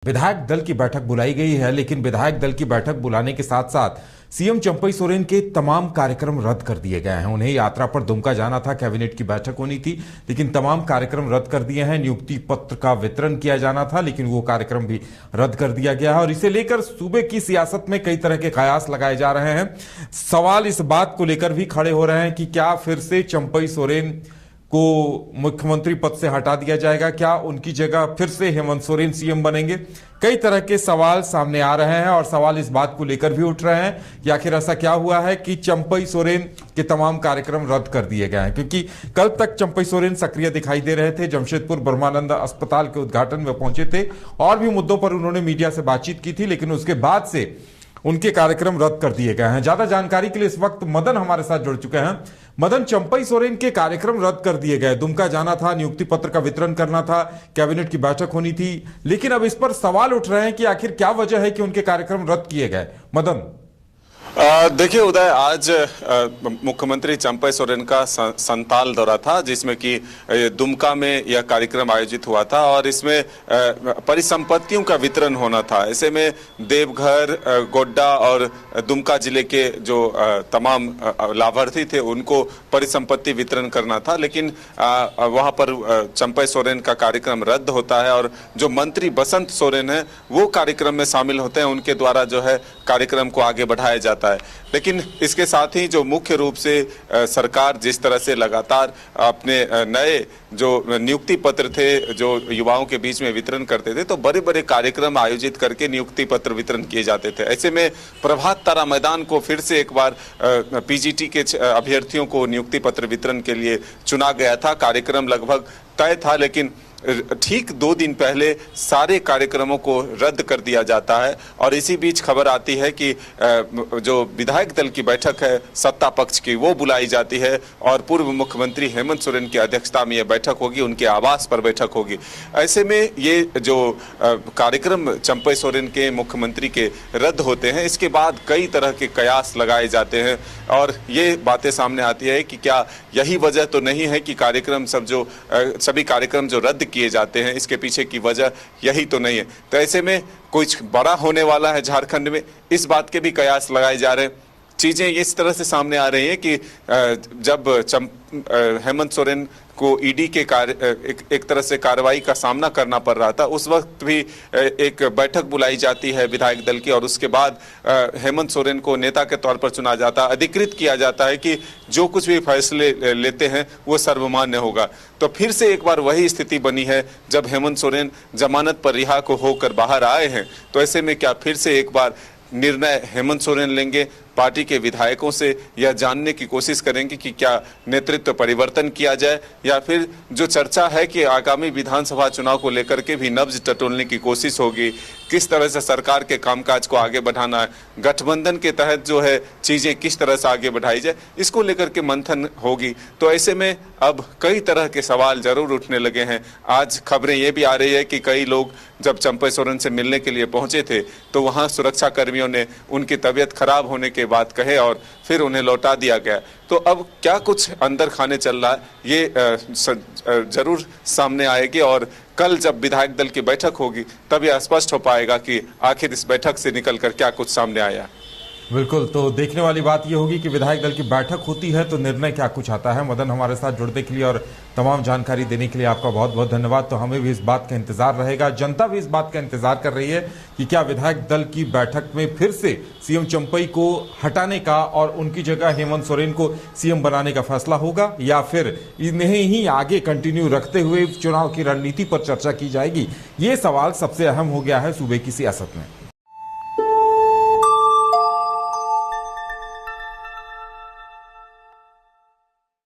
विधायक दल की बैठक बुलाई गई है, लेकिन विधायक दल की बैठक बुलाने के साथ साथ सीएम चंपई सोरेन के तमाम कार्यक्रम रद्द कर दिए गए हैं। उन्हें यात्रा पर दुमका जाना था, कैबिनेट की बैठक होनी थी, लेकिन तमाम कार्यक्रम रद्द कर दिए हैं। नियुक्ति पत्र का वितरण किया जाना था, लेकिन वो कार्यक्रम भी रद्द कर दिया गया है और इसे लेकर सूबे की सियासत में कई तरह के कयास लगाए जा रहे हैं। सवाल इस बात को लेकर भी खड़े हो रहे हैं कि क्या फिर से चंपई सोरेन को मुख्यमंत्री पद से हटा दिया जाएगा, क्या उनकी जगह फिर से हेमंत सोरेन सीएम बनेंगे। कई तरह के सवाल सामने आ रहे हैं और सवाल इस बात को लेकर भी उठ रहे हैं कि आखिर ऐसा क्या हुआ है कि चंपई सोरेन के तमाम कार्यक्रम रद्द कर दिए गए हैं। क्योंकि कल तक चंपई सोरेन सक्रिय दिखाई दे रहे थे, जमशेदपुर ब्रह्मानंद अस्पताल के उद्घाटन में पहुंचे थे और भी मुद्दों पर उन्होंने मीडिया से बातचीत की थी, लेकिन उसके बाद से उनके कार्यक्रम रद्द कर दिए गए हैं। ज्यादा जानकारी के लिए इस वक्त मदन हमारे साथ जुड़ चुके हैं। मदन, चंपई सोरेन के कार्यक्रम रद्द कर दिए गए, दुमका जाना था, नियुक्ति पत्र का वितरण करना था, कैबिनेट की बैठक होनी थी, लेकिन अब इस पर सवाल उठ रहे हैं कि आखिर क्या वजह है कि उनके कार्यक्रम रद्द किए गए। मदन, देखिए उदय, आज मुख्यमंत्री चंपई सोरेन का संताल दौरा था, जिसमें कि दुमका में यह कार्यक्रम आयोजित हुआ था और इसमें परिसंपत्तियों का वितरण होना था। ऐसे में देवघर, गोड्डा और दुमका जिले के जो तमाम लाभार्थी थे उनको परिसंपत्ति वितरण करना था, लेकिन वहां पर चंपई सोरेन का कार्यक्रम रद्द होता है और जो मंत्री बसंत सोरेन है वो कार्यक्रम में शामिल होते हैं। उनके द्वारा जो है कार्यक्रम को आगे बढ़ाया जाता है। लेकिन इसके साथ ही जो मुख्य रूप से सरकार जिस तरह से लगातार अपने नए जो नियुक्ति पत्र थे जो युवाओं के बीच में वितरण करते थे, तो बड़े बड़े कार्यक्रम आयोजित करके नियुक्ति पत्र वितरण किए जाते थे। ऐसे में प्रभात तारा मैदान को फिर से एक बार पीजीटी के अभ्यर्थियों को नियुक्ति पत्र वितरण के लिए चुना गया था। कार्यक्रम लगभग तय था, लेकिन ठीक 2 दिन पहले सारे कार्यक्रमों को रद्द कर दिया जाता है और इसी बीच खबर आती है कि जो विधायक दल की बैठक है सत्ता पक्ष की, वो बुलाई जाती है और पूर्व मुख्यमंत्री हेमंत सोरेन की अध्यक्षता में यह बैठक होगी, उनके आवास पर बैठक होगी। ऐसे में ये जो कार्यक्रम चंपई सोरेन के मुख्यमंत्री के रद्द होते हैं, इसके बाद कई तरह के कयास लगाए जाते हैं और ये बातें सामने आती है कि क्या यही वजह तो नहीं है कि कार्यक्रम सभी कार्यक्रम जो रद्द किए जाते हैं, इसके पीछे की वजह यही तो नहीं है। तो ऐसे में कुछ बड़ा होने वाला है झारखंड में, इस बात के भी कयास लगाए जा रहे हैं। चीजें इस तरह से सामने आ रही हैं कि जब हेमंत सोरेन को ईडी के एक तरह से कार्रवाई का सामना करना पड़ रहा था, उस वक्त भी एक बैठक बुलाई जाती है विधायक दल की और उसके बाद हेमंत सोरेन को नेता के तौर पर चुना जाता है, अधिकृत किया जाता है कि जो कुछ भी फैसले लेते हैं वो सर्वमान्य होगा। तो फिर से एक बार वही स्थिति बनी है जब हेमंत सोरेन जमानत पर रिहा को होकर बाहर आए हैं। तो ऐसे में क्या फिर से एक बार निर्णय हेमंत सोरेन लेंगे? पार्टी के विधायकों से यह जानने की कोशिश करेंगे कि क्या नेतृत्व परिवर्तन किया जाए या फिर जो चर्चा है कि आगामी विधानसभा चुनाव को लेकर के भी नब्ज टटोलने की कोशिश होगी, किस तरह से सरकार के कामकाज को आगे बढ़ाना है, गठबंधन के तहत जो है चीजें किस तरह से आगे बढ़ाई जाए, इसको लेकर के मंथन होगी। तो ऐसे में अब कई तरह के सवाल जरूर उठने लगे हैं। आज खबरें ये भी आ रही है कि कई लोग जब चंपई सोरेन से मिलने के लिए पहुंचे थे तो वहां सुरक्षा कर्मियों ने उनकी तबीयत खराब होने के बात कहे और फिर उन्हें लौटा दिया गया। तो अब क्या कुछ अंदर खाने चल रहा है, ये जरूर सामने आएगी और कल जब विधायक दल की बैठक होगी तब यह स्पष्ट हो पाएगा कि आखिर इस बैठक से निकलकर क्या कुछ सामने आया। बिल्कुल, तो देखने वाली बात यह होगी कि विधायक दल की बैठक होती है तो निर्णय क्या कुछ आता है। मदन, हमारे साथ जुड़ने के लिए और तमाम जानकारी देने के लिए आपका बहुत बहुत धन्यवाद। तो हमें भी इस बात का इंतजार रहेगा, जनता भी इस बात का इंतजार कर रही है कि क्या विधायक दल की बैठक में फिर से सीएम चंपई को हटाने का और उनकी जगह हेमंत सोरेन को सीएम बनाने का फैसला होगा या फिर इन्हें ही आगे कंटिन्यू रखते हुए चुनाव की रणनीति पर चर्चा की जाएगी। ये सवाल सबसे अहम हो गया है सूबे की सियासत में।